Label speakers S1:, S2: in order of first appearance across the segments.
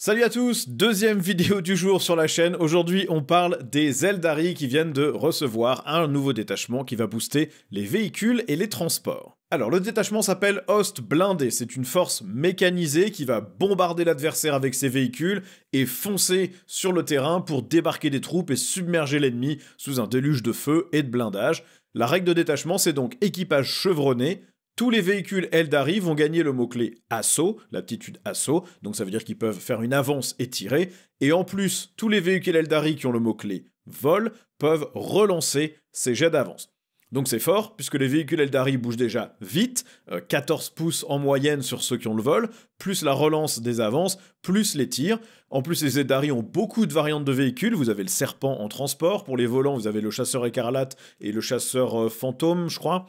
S1: Salut à tous, deuxième vidéo du jour sur la chaîne. Aujourd'hui, on parle des Aeldari qui viennent de recevoir un nouveau détachement qui va booster les véhicules et les transports. Alors, le détachement s'appelle Host Blindé. C'est une force mécanisée qui va bombarder l'adversaire avec ses véhicules et foncer sur le terrain pour débarquer des troupes et submerger l'ennemi sous un déluge de feu et de blindage. La règle de détachement, c'est donc équipage chevronné. Tous les véhicules Aeldari vont gagner le mot-clé assaut, l'aptitude assaut, donc ça veut dire qu'ils peuvent faire une avance et tirer, et en plus, tous les véhicules Aeldari qui ont le mot-clé vol peuvent relancer ces jets d'avance. Donc c'est fort, puisque les véhicules Aeldari bougent déjà vite, 14 pouces en moyenne sur ceux qui ont le vol, plus la relance des avances, plus les tirs. En plus, les Aeldari ont beaucoup de variantes de véhicules. Vous avez le serpent en transport, pour les volants, vous avez le chasseur écarlate et le chasseur fantôme, je crois.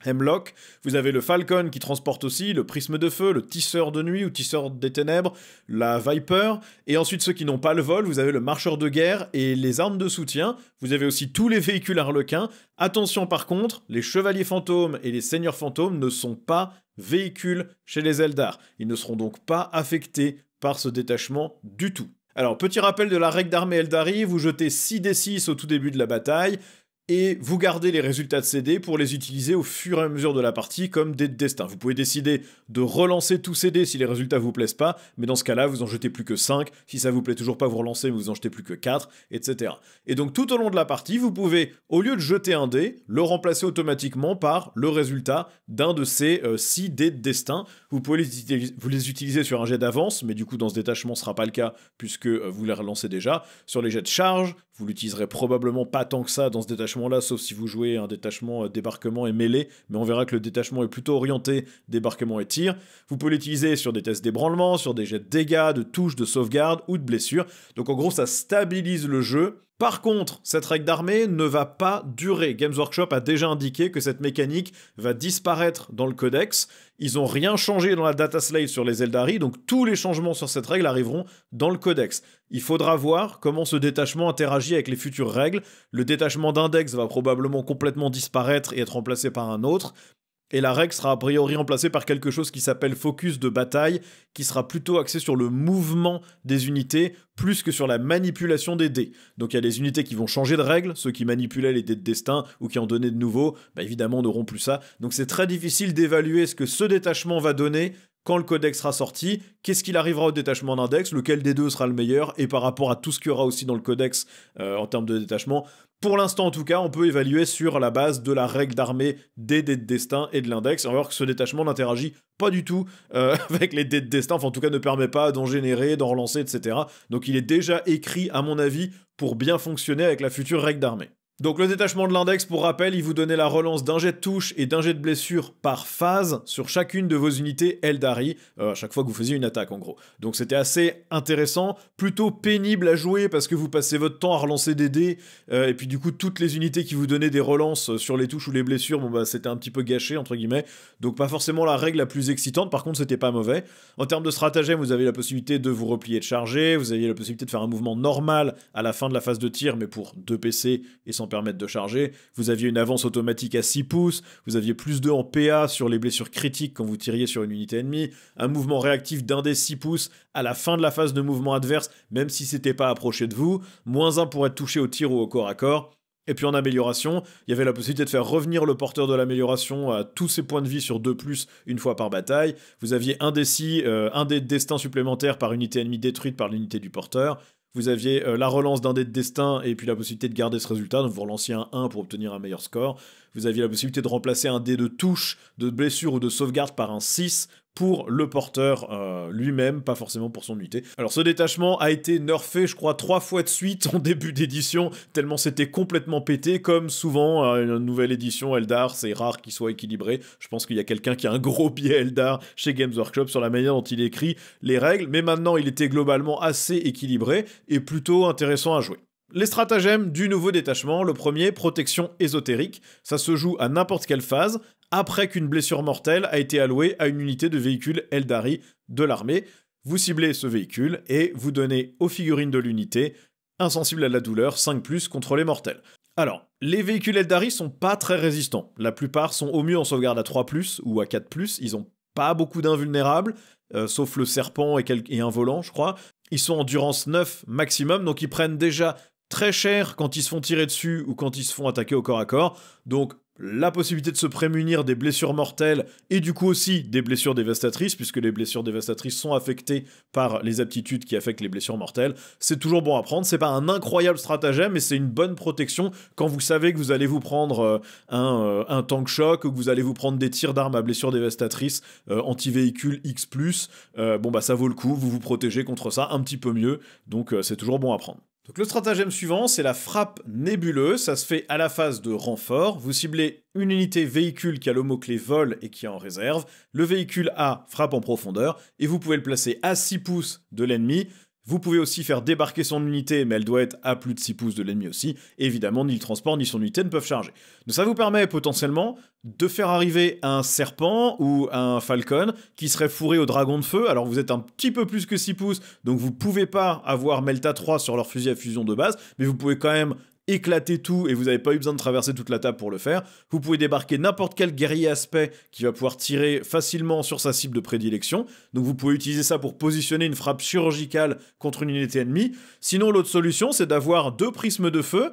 S1: Hemlock, vous avez le Falcon qui transporte aussi, le prisme de feu, le tisseur de nuit ou tisseur des ténèbres, la Viper, et ensuite ceux qui n'ont pas le vol, vous avez le marcheur de guerre et les armes de soutien, vous avez aussi tous les véhicules Harlequins. Attention par contre, les chevaliers fantômes et les seigneurs fantômes ne sont pas véhicules chez les Eldar, ils ne seront donc pas affectés par ce détachement du tout. Alors petit rappel de la règle d'armée Aeldari, vous jetez 6d6 au tout début de la bataille, et vous gardez les résultats de ces dés pour les utiliser au fur et à mesure de la partie comme dés de destin. Vous pouvez décider de relancer tous ces dés si les résultats vous plaisent pas, mais dans ce cas-là, vous en jetez plus que 5, si ça vous plaît toujours pas, vous relancez, mais vous en jetez plus que 4, etc. Et donc tout au long de la partie, vous pouvez, au lieu de jeter un dé, le remplacer automatiquement par le résultat d'un de ces 6 dés de destin. Vous pouvez les utiliser sur un jet d'avance, mais du coup dans ce détachement ce sera pas le cas, puisque vous les relancez déjà. Sur les jets de charge, vous l'utiliserez probablement pas tant que ça dans ce détachement-là, sauf si vous jouez un détachement débarquement et mêlée, mais on verra que le détachement est plutôt orienté débarquement et tir. Vous pouvez l'utiliser sur des tests d'ébranlement, sur des jets de dégâts, de touches, de sauvegarde ou de blessures. Donc en gros, ça stabilise le jeu. Par contre, cette règle d'armée ne va pas durer. Games Workshop a déjà indiqué que cette mécanique va disparaître dans le codex. Ils n'ont rien changé dans la data slate sur les Aeldari, donc tous les changements sur cette règle arriveront dans le codex. Il faudra voir comment ce détachement interagit avec les futures règles. Le détachement d'index va probablement complètement disparaître et être remplacé par un autre. Et la règle sera a priori remplacée par quelque chose qui s'appelle focus de bataille, qui sera plutôt axé sur le mouvement des unités, plus que sur la manipulation des dés. Donc il y a des unités qui vont changer de règle, ceux qui manipulaient les dés de destin ou qui en donnaient de nouveaux, bah évidemment n'auront plus ça. Donc c'est très difficile d'évaluer ce que ce détachement va donner quand le codex sera sorti, qu'est-ce qu'il arrivera au détachement d'index, lequel des deux sera le meilleur, et par rapport à tout ce qu'il y aura aussi dans le codex en termes de détachement. Pour l'instant, en tout cas, on peut évaluer sur la base de la règle d'armée des dés de destin et de l'index. On va voir que ce détachement n'interagit pas du tout avec les dés de destin, enfin en tout cas ne permet pas d'en générer, d'en relancer, etc. Donc il est déjà écrit, à mon avis, pour bien fonctionner avec la future règle d'armée. Donc le détachement de l'index, pour rappel, il vous donnait la relance d'un jet de touche et d'un jet de blessure par phase sur chacune de vos unités Aeldari, à chaque fois que vous faisiez une attaque en gros. Donc c'était assez intéressant, plutôt pénible à jouer parce que vous passez votre temps à relancer des dés, et puis du coup toutes les unités qui vous donnaient des relances sur les touches ou les blessures, bon bah c'était un petit peu gâché entre guillemets, donc pas forcément la règle la plus excitante, par contre c'était pas mauvais. En termes de stratagème, vous avez la possibilité de vous replier, de charger, vous aviez la possibilité de faire un mouvement normal à la fin de la phase de tir, mais pour 2 PC et sans permettre de charger, vous aviez une avance automatique à 6 pouces, vous aviez plus 2 en PA sur les blessures critiques quand vous tiriez sur une unité ennemie, un mouvement réactif d'un des 6 pouces à la fin de la phase de mouvement adverse, même si c'était pas approché de vous, -1 pour être touché au tir ou au corps à corps. Et puis en amélioration, il y avait la possibilité de faire revenir le porteur de l'amélioration à tous ses points de vie sur 2+, une fois par bataille. Vous aviez un dé de destin supplémentaire par unité ennemie détruite par l'unité du porteur. Vous aviez la relance d'un dé de destin et puis la possibilité de garder ce résultat, donc vous relanciez un 1 pour obtenir un meilleur score. Vous aviez la possibilité de remplacer un dé de touche, de blessure ou de sauvegarde par un 6 pour le porteur lui-même, pas forcément pour son unité. Alors ce détachement a été nerfé, je crois, 3 fois de suite en début d'édition, tellement c'était complètement pété, comme souvent une nouvelle édition Eldar, c'est rare qu'il soit équilibré. Je pense qu'il y a quelqu'un qui a un gros biais Eldar chez Games Workshop sur la manière dont il écrit les règles, mais maintenant il était globalement assez équilibré et plutôt intéressant à jouer. Les stratagèmes du nouveau détachement, le premier, protection ésotérique, ça se joue à n'importe quelle phase, après qu'une blessure mortelle a été allouée à une unité de véhicule Aeldari de l'armée. Vous ciblez ce véhicule et vous donnez aux figurines de l'unité, insensible à la douleur, 5+, contre les mortels. Alors, les véhicules Aeldari sont pas très résistants, la plupart sont au mieux en sauvegarde à 3+, ou à 4+, ils ont pas beaucoup d'invulnérables, sauf le serpent et un volant, je crois. Ils sont endurance 9 maximum, donc ils prennent déjà très cher quand ils se font tirer dessus ou quand ils se font attaquer au corps à corps. Donc la possibilité de se prémunir des blessures mortelles et du coup aussi des blessures dévastatrices, puisque les blessures dévastatrices sont affectées par les aptitudes qui affectent les blessures mortelles, c'est toujours bon à prendre. C'est pas un incroyable stratagème, mais c'est une bonne protection quand vous savez que vous allez vous prendre un tank choc ou que vous allez vous prendre des tirs d'armes à blessures dévastatrices anti-véhicule X+. Bon bah ça vaut le coup, vous vous protégez contre ça un petit peu mieux, donc c'est toujours bon à prendre. Donc le stratagème suivant, c'est la frappe nébuleuse, ça se fait à la phase de renfort, vous ciblez une unité véhicule qui a le mot-clé vol et qui est en réserve, le véhicule A frappe en profondeur, et vous pouvez le placer à 6 pouces de l'ennemi. Vous pouvez aussi faire débarquer son unité, mais elle doit être à plus de 6 pouces de l'ennemi aussi. Et évidemment, ni le transport ni son unité ne peuvent charger. Donc ça vous permet potentiellement de faire arriver un serpent ou un falcon qui serait fourré au dragon de feu. Alors vous êtes un petit peu plus que 6 pouces, donc vous pouvez pas avoir Melta 3 sur leur fusil à fusion de base, mais vous pouvez quand même éclater tout et vous n'avez pas eu besoin de traverser toute la table pour le faire. Vous pouvez débarquer n'importe quel guerrier aspect qui va pouvoir tirer facilement sur sa cible de prédilection. Donc vous pouvez utiliser ça pour positionner une frappe chirurgicale contre une unité ennemie. Sinon, l'autre solution, c'est d'avoir 2 prismes de feu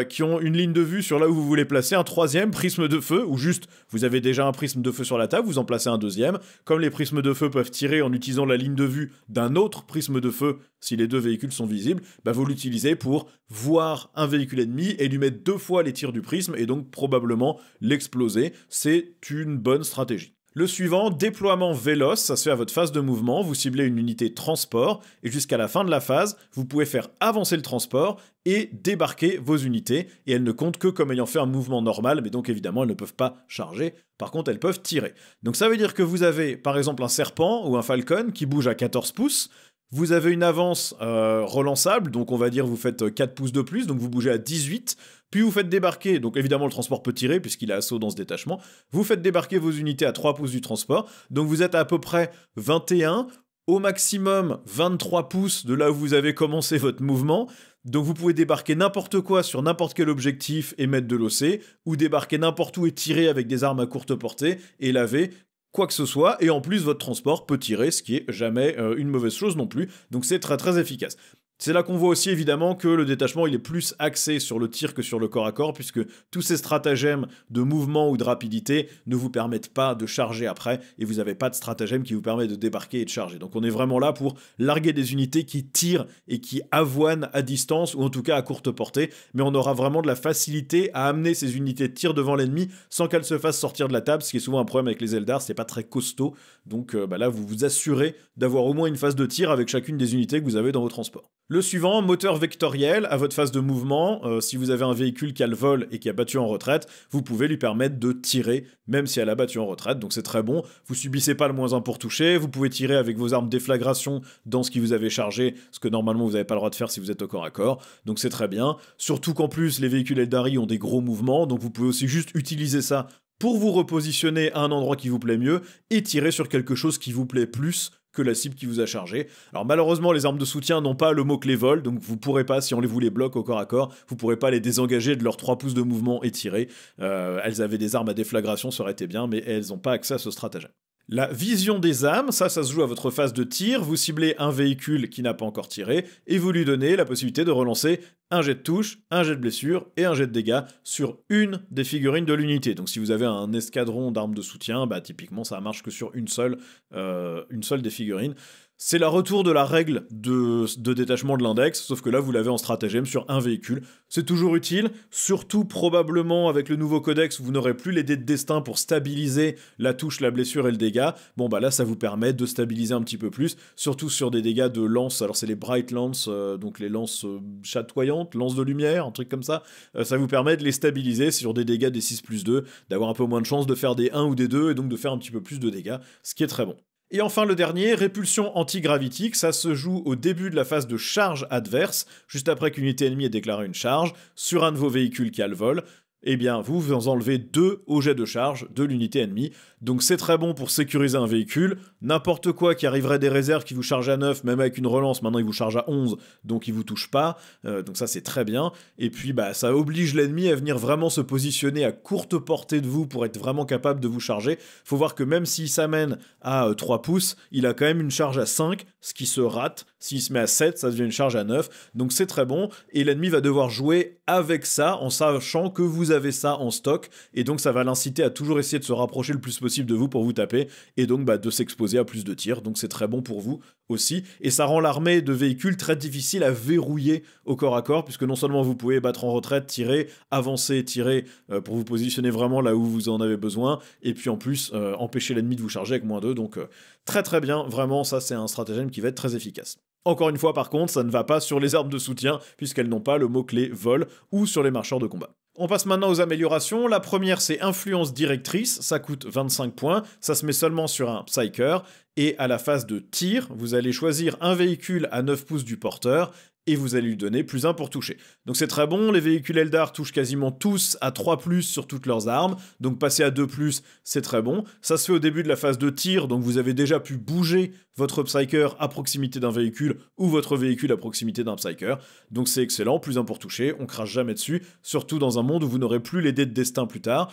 S1: qui ont une ligne de vue sur là où vous voulez placer un 3e prisme de feu, ou juste vous avez déjà un prisme de feu sur la table, vous en placez un 2e. Comme les prismes de feu peuvent tirer en utilisant la ligne de vue d'un autre prisme de feu si les 2 véhicules sont visibles, bah vous l'utilisez pour voir un véhicule ennemi et lui mettre 2 fois les tirs du prisme et donc probablement l'exploser. C'est une bonne stratégie. Le suivant, déploiement véloce, ça se fait à votre phase de mouvement, vous ciblez une unité transport, et jusqu'à la fin de la phase, vous pouvez faire avancer le transport et débarquer vos unités, et elles ne comptent que comme ayant fait un mouvement normal, mais donc évidemment elles ne peuvent pas charger, par contre elles peuvent tirer. Donc ça veut dire que vous avez par exemple un serpent ou un falcon qui bouge à 14 pouces, vous avez une avance relançable, donc on va dire vous faites 4 pouces de plus, donc vous bougez à 18, puis vous faites débarquer, donc évidemment le transport peut tirer puisqu'il a assaut dans ce détachement, vous faites débarquer vos unités à 3 pouces du transport, donc vous êtes à peu près 21, au maximum 23 pouces de là où vous avez commencé votre mouvement, donc vous pouvez débarquer n'importe quoi sur n'importe quel objectif et mettre de l'OC, ou débarquer n'importe où et tirer avec des armes à courte portée et laver quoi que ce soit, et en plus votre transport peut tirer, ce qui est jamais une mauvaise chose non plus, donc c'est très très efficace. C'est là qu'on voit aussi évidemment que le détachement il est plus axé sur le tir que sur le corps à corps, puisque tous ces stratagèmes de mouvement ou de rapidité ne vous permettent pas de charger après, et vous n'avez pas de stratagème qui vous permet de débarquer et de charger. Donc on est vraiment là pour larguer des unités qui tirent et qui avoinent à distance, ou en tout cas à courte portée, mais on aura vraiment de la facilité à amener ces unités de tir devant l'ennemi sans qu'elles se fassent sortir de la table, ce qui est souvent un problème avec les Eldar, c'est pas très costaud, donc là vous vous assurez d'avoir au moins une phase de tir avec chacune des unités que vous avez dans vos transports. Le suivant, moteur vectoriel, à votre phase de mouvement, si vous avez un véhicule qui a le vol et qui a battu en retraite, vous pouvez lui permettre de tirer, même si elle a battu en retraite, donc c'est très bon, vous subissez pas le -1 pour toucher, vous pouvez tirer avec vos armes déflagration dans ce qui vous avez chargé, ce que normalement vous n'avez pas le droit de faire si vous êtes au corps à corps, donc c'est très bien, surtout qu'en plus les véhicules Eldari ont des gros mouvements, donc vous pouvez aussi juste utiliser ça pour vous repositionner à un endroit qui vous plaît mieux, et tirer sur quelque chose qui vous plaît plus que la cible qui vous a chargé. Alors malheureusement, les armes de soutien n'ont pas le mot-clé vol, donc vous pourrez pas, si on vous les bloque au corps à corps, vous pourrez pas les désengager de leurs 3 pouces de mouvement et tirer. Elles avaient des armes à déflagration, ça aurait été bien, mais elles n'ont pas accès à ce stratagème. La vision des âmes, ça se joue à votre phase de tir, vous ciblez un véhicule qui n'a pas encore tiré, et vous lui donnez la possibilité de relancer un jet de touche, un jet de blessure et un jet de dégâts sur une des figurines de l'unité. Donc si vous avez un escadron d'armes de soutien, bah typiquement ça marche que sur une seule des figurines. C'est le retour de la règle de détachement de l'index, sauf que là vous l'avez en stratagème sur un véhicule. C'est toujours utile, surtout probablement avec le nouveau codex où vous n'aurez plus les dés de destin pour stabiliser la touche, la blessure et le dégât. Bon bah là ça vous permet de stabiliser un petit peu plus, surtout sur des dégâts de lance, alors c'est les Bright Lance, donc les lances chatoyantes, lances de lumière, un truc comme ça. Ça vous permet de les stabiliser sur des dégâts des 6+2, d'avoir un peu moins de chance de faire des 1 ou des 2 et donc de faire un petit peu plus de dégâts, ce qui est très bon. Et enfin le dernier, répulsion antigravitique, ça se joue au début de la phase de charge adverse, juste après qu'une unité ennemie ait déclaré une charge, sur un de vos véhicules qui a le vol, eh bien vous enlevez 2 au jet de charge de l'unité ennemie, donc c'est très bon pour sécuriser un véhicule, n'importe quoi qui arriverait des réserves qui vous chargent à 9, même avec une relance, maintenant il vous charge à 11, donc il vous touche pas, donc ça c'est très bien. Et puis bah ça oblige l'ennemi à venir vraiment se positionner à courte portée de vous pour être vraiment capable de vous charger. Faut voir que même s'il s'amène à 3 pouces, il a quand même une charge à 5, ce qui se rate. S'il se met à 7, ça devient une charge à 9, donc c'est très bon, et l'ennemi va devoir jouer avec ça, en sachant que vous avez ça en stock, et donc ça va l'inciter à toujours essayer de se rapprocher le plus possible de vous pour vous taper, et donc bah, de s'exposer à plus de tirs, donc c'est très bon pour vous aussi, et ça rend l'armée de véhicules très difficile à verrouiller au corps à corps, puisque non seulement vous pouvez battre en retraite, tirer, avancer, tirer, pour vous positionner vraiment là où vous en avez besoin, et puis en plus empêcher l'ennemi de vous charger avec -2, donc très très bien, vraiment ça c'est un stratagème qui va être très efficace. Encore une fois, par contre, ça ne va pas sur les armes de soutien, puisqu'elles n'ont pas le mot-clé vol, ou sur les marcheurs de combat. On passe maintenant aux améliorations. La première, c'est influence directrice, ça coûte 25 points, ça se met seulement sur un Psyker, et à la phase de tir, vous allez choisir un véhicule à 9 pouces du porteur, et vous allez lui donner +1 pour toucher. Donc c'est très bon, les véhicules Eldar touchent quasiment tous à 3+, sur toutes leurs armes, donc passer à 2+, c'est très bon. Ça se fait au début de la phase de tir, donc vous avez déjà pu bouger votre Psyker à proximité d'un véhicule, ou votre véhicule à proximité d'un Psyker, donc c'est excellent, +1 pour toucher, on crache jamais dessus, surtout dans un monde où vous n'aurez plus les dés de destin plus tard.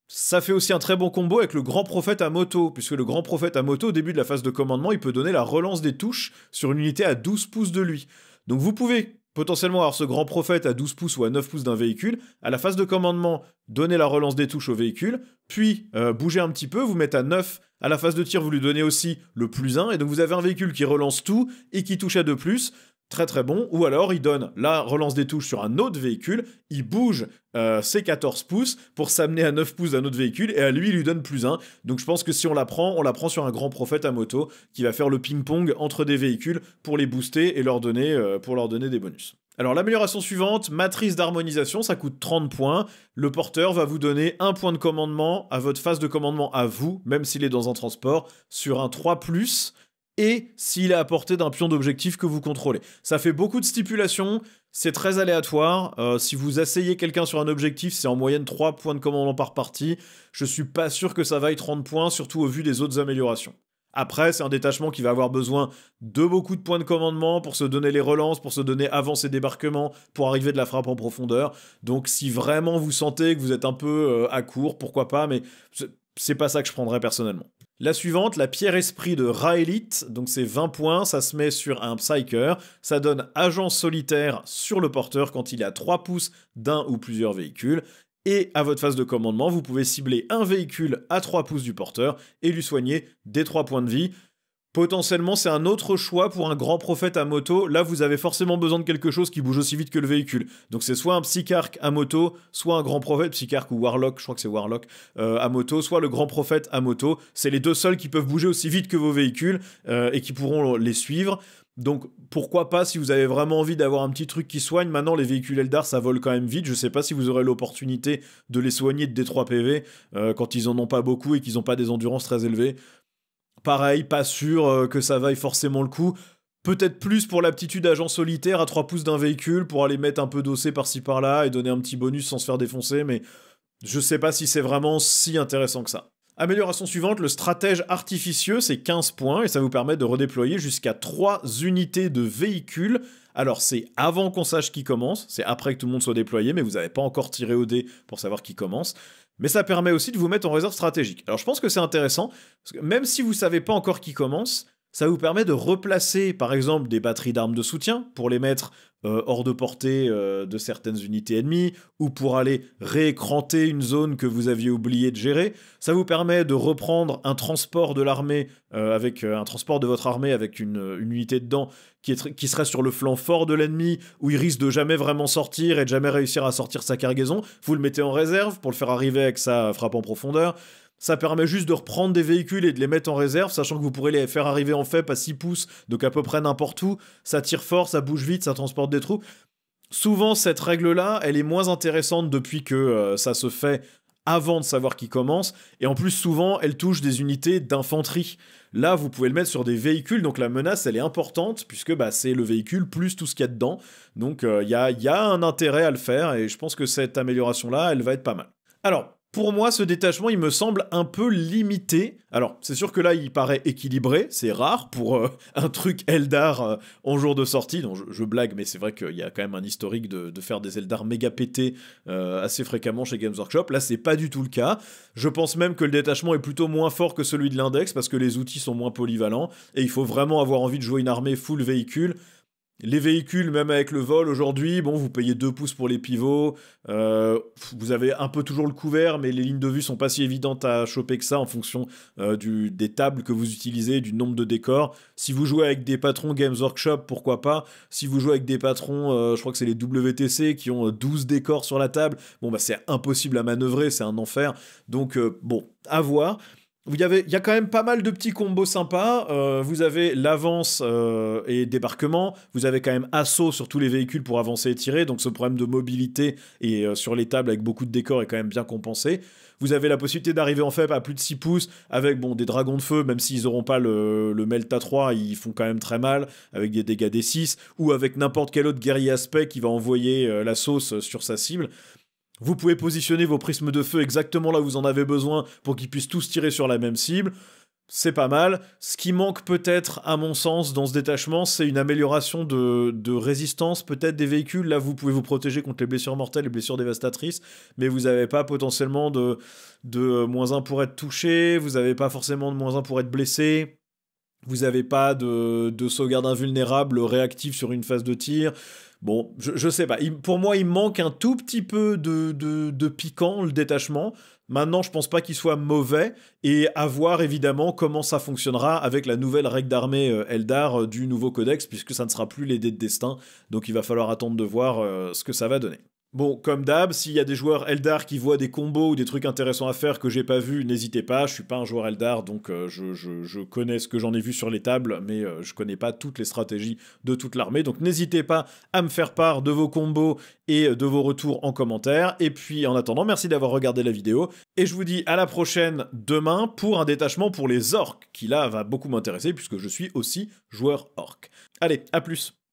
S1: Ça fait aussi un très bon combo avec le Grand Prophète à moto, puisque le Grand Prophète à moto, au début de la phase de commandement, il peut donner la relance des touches sur une unité à 12 pouces de lui. Donc vous pouvez potentiellement avoir ce Grand Prophète à 12 pouces ou à 9 pouces d'un véhicule, à la phase de commandement, donner la relance des touches au véhicule, puis bouger un petit peu, vous mettre à 9, à la phase de tir, vous lui donnez aussi le +1, et donc vous avez un véhicule qui relance tout et qui touche à 2+, très très bon, ou alors il donne la relance des touches sur un autre véhicule, il bouge ses 14 pouces pour s'amener à 9 pouces d'un autre véhicule, et à lui il lui donne +1, donc je pense que si on la prend sur un Grand Prophète à moto, qui va faire le ping-pong entre des véhicules pour les booster et pour leur donner des bonus. Alors l'amélioration suivante, matrice d'harmonisation, ça coûte 30 points, le porteur va vous donner un point de commandement à votre phase de commandement à vous, même s'il est dans un transport, sur un 3+, et s'il est à portée d'un pion d'objectif que vous contrôlez. Ça fait beaucoup de stipulations, c'est très aléatoire. Si vous asseyez quelqu'un sur un objectif, c'est en moyenne 3 points de commandement par partie. Je suis pas sûr que ça vaille 30 points, surtout au vu des autres améliorations. Après, c'est un détachement qui va avoir besoin de beaucoup de points de commandement pour se donner les relances, pour se donner avance et débarquement, pour arriver de la frappe en profondeur. Donc si vraiment vous sentez que vous êtes un peu à court, pourquoi pas, mais c'est pas ça que je prendrais personnellement. La suivante, la pierre esprit de Raelith, donc c'est 20 points, ça se met sur un Psyker, ça donne agent solitaire sur le porteur quand il est à 3 pouces d'un ou plusieurs véhicules, et à votre phase de commandement, vous pouvez cibler un véhicule à 3 pouces du porteur et lui soigner des 3 points de vie. Potentiellement, c'est un autre choix pour un Grand Prophète à moto. Là, vous avez forcément besoin de quelque chose qui bouge aussi vite que le véhicule. Donc c'est soit un Psykarch à moto, soit un Grand Prophète, Psykarch ou Warlock, je crois que c'est Warlock, à moto, soit le Grand Prophète à moto. C'est les deux seuls qui peuvent bouger aussi vite que vos véhicules et qui pourront les suivre. Donc pourquoi pas, si vous avez vraiment envie d'avoir un petit truc qui soigne. Maintenant les véhicules Eldar ça vole quand même vite, je sais pas si vous aurez l'opportunité de les soigner de D3 PV quand ils en ont pas beaucoup et qu'ils ont pas des endurances très élevées. Pareil, pas sûr que ça vaille forcément le coup. Peut-être plus pour l'aptitude agent solitaire à 3 pouces d'un véhicule pour aller mettre un peu d'OC par-ci par-là et donner un petit bonus sans se faire défoncer, mais je sais pas si c'est vraiment si intéressant que ça. Amélioration suivante, le stratège artificieux, c'est 15 points et ça vous permet de redéployer jusqu'à 3 unités de véhicules. Alors c'est avant qu'on sache qui commence, c'est après que tout le monde soit déployé, mais vous n'avez pas encore tiré au dé pour savoir qui commence. Mais ça permet aussi de vous mettre en réserve stratégique. Alors je pense que c'est intéressant, parce que même si vous savez pas encore qui commence, ça vous permet de replacer par exemple des batteries d'armes de soutien pour les mettre hors de portée de certaines unités ennemies, ou pour aller réécranter une zone que vous aviez oublié de gérer. Ça vous permet de reprendre un transport de l'armée avec un transport de votre armée avec une unité dedans qui serait sur le flanc fort de l'ennemi, où il risque de jamais vraiment sortir et de jamais réussir à sortir sa cargaison. Vous le mettez en réserve pour le faire arriver avec sa frappe en profondeur. Ça permet juste de reprendre des véhicules et de les mettre en réserve, sachant que vous pourrez les faire arriver en FEP à 6 pouces, donc à peu près n'importe où. Ça tire fort, ça bouge vite, ça transporte des troupes. Souvent, cette règle-là, elle est moins intéressante depuis que ça se fait avant de savoir qui commence, et en plus, souvent, elle touche des unités d'infanterie. Là, vous pouvez le mettre sur des véhicules, donc la menace, elle est importante, puisque c'est le véhicule plus tout ce qu'il y a dedans. Donc, il y a un intérêt à le faire, et je pense que cette amélioration-là, elle va être pas mal. Alors, Pour moi, ce détachement, il me semble un peu limité. Alors, c'est sûr que là, il paraît équilibré, c'est rare pour un truc Eldar en jour de sortie. Donc, je blague, mais c'est vrai qu'il y a quand même un historique de faire des Eldar méga pétés assez fréquemment chez Games Workshop. Là, c'est pas du tout le cas. Je pense même que le détachement est plutôt moins fort que celui de l'index parce que les outils sont moins polyvalents et il faut vraiment avoir envie de jouer une armée full véhicule. Les véhicules, même avec le vol aujourd'hui, bon, vous payez 2 pouces pour les pivots, vous avez un peu toujours le couvert, mais les lignes de vue sont pas si évidentes à choper que ça en fonction des tables que vous utilisez, du nombre de décors. Si vous jouez avec des patrons Games Workshop, pourquoi pas. Si vous jouez avec des patrons, je crois que c'est les WTC qui ont 12 décors sur la table, bon bah c'est impossible à manœuvrer, c'est un enfer. Donc bon, à voir. Il y a quand même pas mal de petits combos sympas. Vous avez l'avance et débarquement. Vous avez quand même assaut sur tous les véhicules pour avancer et tirer. Donc ce problème de mobilité et sur les tables avec beaucoup de décors est quand même bien compensé. Vous avez la possibilité d'arriver en FEP à plus de 6 pouces avec bon, des dragons de feu, même s'ils n'auront pas le Melta 3, ils font quand même très mal, avec des dégâts des 6, ou avec n'importe quel autre guerrier aspect qui va envoyer la sauce sur sa cible. Vous pouvez positionner vos prismes de feu exactement là où vous en avez besoin pour qu'ils puissent tous tirer sur la même cible. C'est pas mal. Ce qui manque peut-être, à mon sens, dans ce détachement, c'est une amélioration de résistance peut-être des véhicules. Là, vous pouvez vous protéger contre les blessures mortelles, les blessures dévastatrices, mais vous n'avez pas potentiellement de -1 pour être touché, vous n'avez pas forcément de -1 pour être blessé. Vous n'avez pas de sauvegarde invulnérable réactive sur une phase de tir. Bon, je sais pas. Pour moi, il manque un tout petit peu de piquant, le détachement. Maintenant, je pense pas qu'il soit mauvais. Et à voir, évidemment, comment ça fonctionnera avec la nouvelle règle d'armée Eldar du nouveau codex, puisque ça ne sera plus les dés de destin. Donc il va falloir attendre de voir ce que ça va donner. Bon, comme d'hab, s'il y a des joueurs Eldar qui voient des combos ou des trucs intéressants à faire que j'ai pas vu, n'hésitez pas, je suis pas un joueur Eldar, donc je connais ce que j'en ai vu sur les tables, mais je connais pas toutes les stratégies de toute l'armée, donc n'hésitez pas à me faire part de vos combos et de vos retours en commentaire, et puis en attendant, merci d'avoir regardé la vidéo, et je vous dis à la prochaine demain pour un détachement pour les orques, qui là va beaucoup m'intéresser, puisque je suis aussi joueur orc. Allez, à plus.